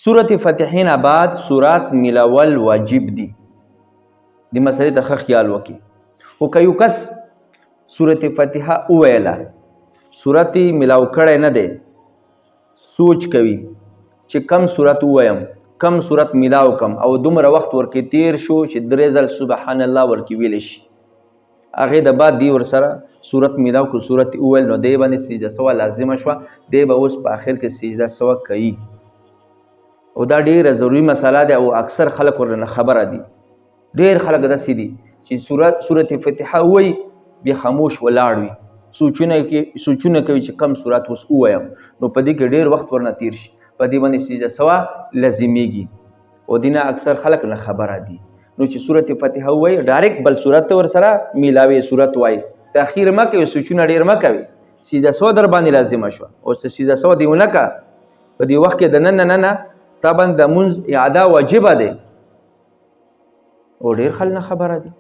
سورة فتحې نه بعد سورات ملاول واجب دي. د مسلې ته ښه خیال وکړي. خو که یو کس سورة فتحه وویله سورت یې ملاو کړی نه دی، سوچ کوي چې کم سورت ووایم، کم سورت ملاو کم، او دومره وخت ورکې تیر شو چې 3 ځل سبحان الله ورکې ویلی شي، هغې د بعد دی ورسره سورت ملاو که سورت وویل نو دی باندې سجده سوه لازمه شوه، دی به اوس په آخر کې سجده سوه کوي. او دا ډېره ضروري مسله ده او اکثر خلک ورنه خبره دي. ډېر خلک داسې دي چې سورت فتحه ووایي بیا خاموش ولاړ وي، سوچونه کوي چې کم سورت اوس ووایم، نو په دې کې ډېر وخت ورنه تیر شي، په دې باندې سجده سوه لازمیږي. او دې نه اکثر خلک نه خبره دي. نو چې سورت فتحه ووایي ډایرکټ بل سورت ته ورسره میلاوي سورت وایي، تاخیر مه کوئ، سوچونه ډېر مه کوئ، سجده سوه در باندې لازمه شوه. اوس سجده سوه دې ونه کړه، په دې وخت کې د نن نه تا باندې د مونځ اعاده واجبه دی، او ډېر خلک نه خبره دي.